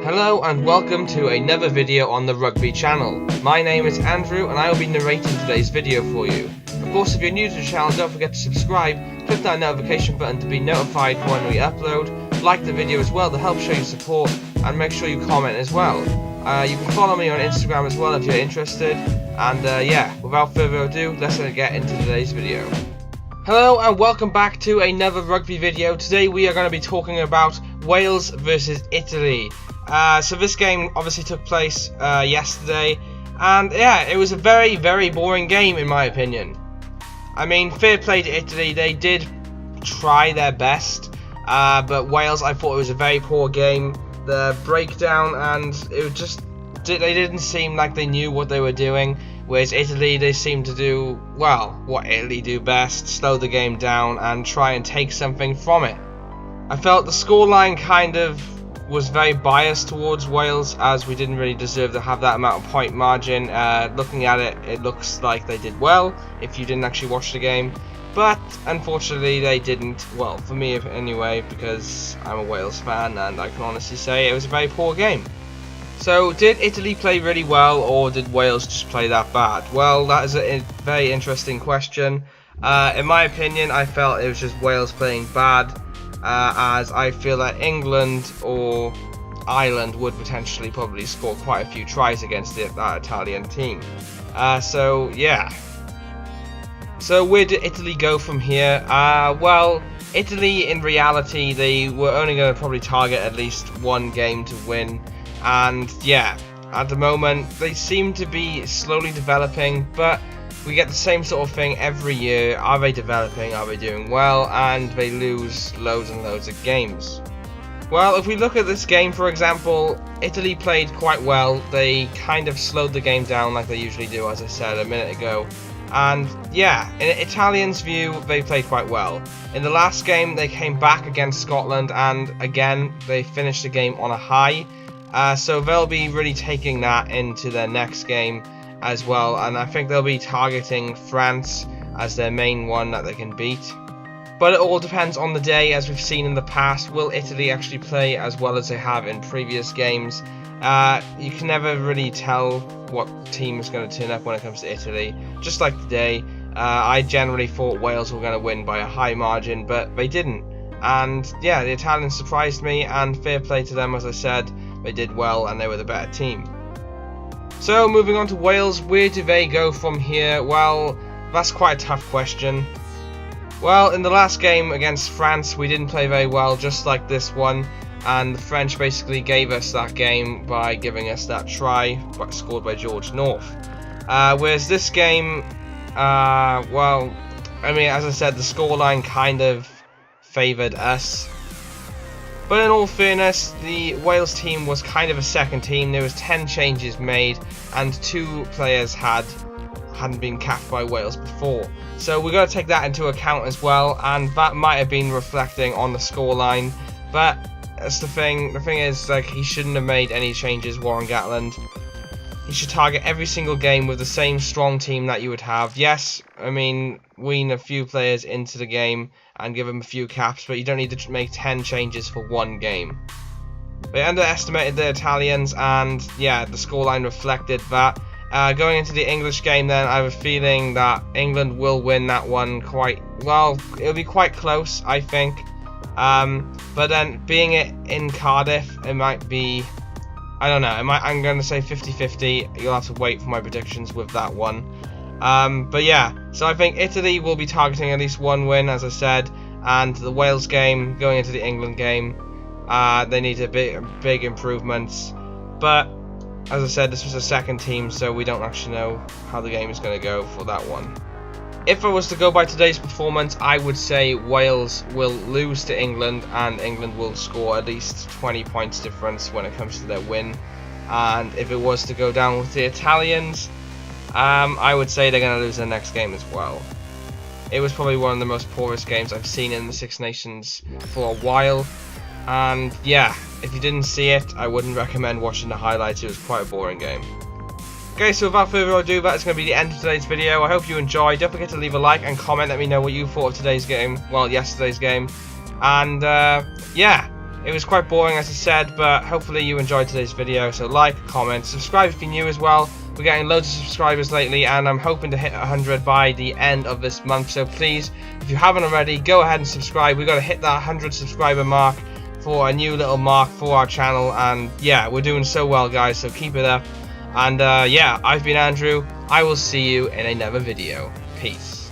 Hello and welcome to another video on the Rugby channel. My name is Andrew and I will be narrating today's video for you. Of course, if you're new to the channel, don't forget to subscribe, click that notification button to be notified when we upload, like the video as well to help show your support, and make sure you comment as well. You can follow me on Instagram as well if you're interested, and yeah, without further ado, let's get into today's video. Hello and welcome back to another rugby video. Today we are going to be talking about Wales versus Italy. So this game obviously took place yesterday, and yeah, it was a very boring game in my opinion. I mean, fair play to Italy, they did try their best, but Wales, I thought it was a very poor game. The breakdown, and it just they didn't seem like they knew what they were doing, whereas Italy, they seemed to do, well, what Italy do best: slow the game down and try and take something from it. I felt the scoreline kind of was very biased towards Wales, as we didn't really deserve to have that amount of point margin. Looking at it, it looks like they did well if you didn't actually watch the game, but unfortunately they didn't. Well, for me anyway, because I'm a Wales fan, and I can honestly say it was a very poor game. So did Italy play really well, or did Wales just play that bad? Well, that is a very interesting question. In my opinion, I felt it was just Wales playing bad, as I feel that England or Ireland would potentially probably score quite a few tries against that Italian team. So yeah. So where did Italy go from here? Well, Italy in reality, they were only going to probably target at least one game to win, and yeah, at the moment they seem to be slowly developing, but we get the same sort of thing every year. Are they developing? Are they doing well? And they lose loads and loads of games. Well, if we look at this game, for example, Italy played quite well. They kind of slowed the game down like they usually do, as I said a minute ago. And yeah, in Italians' view, they played quite well. In the last game, they came back against Scotland, and again, they finished the game on a high. So they'll be really taking that into their next game as well, and I think they'll be targeting France as their main one that they can beat. But it all depends on the day, as we've seen in the past. Will Italy actually play as well as they have in previous games? You can never really tell what team is going to turn up when it comes to Italy. Just like today, I generally thought Wales were going to win by a high margin, but they didn't. And yeah, the Italians surprised me, and fair play to them. As I said, they did well and they were the better team. So moving on to Wales, where do they go from here? Well, that's quite a tough question. Well, in the last game against France, we didn't play very well, just like this one, and the French basically gave us that game by giving us that try scored by George North. Whereas this game, well, I mean, as I said, the scoreline kind of favoured us. But in all fairness, the Wales team was kind of a second team. There was 10 changes made, and 2 players hadn't been capped by Wales before. So we've got to take that into account as well, and that might have been reflecting on the scoreline. But that's the thing. The thing is, like, he shouldn't have made any changes, Warren Gatland. He should target every single game with the same strong team that you would have. Yes, I mean, wean a few players into the game and give them a few caps, but you don't need to make 10 changes for one game. They underestimated the Italians, and yeah, the scoreline reflected that. Going into the English game then, I have a feeling that England will win that one quite well. It'll be quite close, I think. But then, being it in Cardiff, it might be, I don't know, I'm going to say 50-50. You'll have to wait for my predictions with that one. But yeah, so I think Italy will be targeting at least one win, as I said, and the Wales game, going into the England game, they need a big improvements. But as I said, this was a second team, so we don't actually know how the game is going to go for that one. If I was to go by today's performance, I would say Wales will lose to England, and England will score at least 20 points difference when it comes to their win. And if it was to go down with the Italians, I would say they're going to lose their next game as well. It was probably one of the most poorest games I've seen in the Six Nations for a while. And yeah, if you didn't see it, I wouldn't recommend watching the highlights. It was quite a boring game. Okay, so without further ado, that's going to be the end of today's video. I hope you enjoyed. Don't forget to leave a like and comment. Let me know what you thought of today's game. Well, yesterday's game. And yeah, It was quite boring, as I said, but hopefully you enjoyed today's video. So like, comment, subscribe if you're new as well. We're getting loads of subscribers lately, and I'm hoping to hit 100 by the end of this month. So please, if you haven't already, go ahead and subscribe. We've got to hit that 100 subscriber mark for a new little mark for our channel. And yeah, we're doing so well, guys, so keep it up. And yeah, I've been Andrew. I will see you in another video. Peace.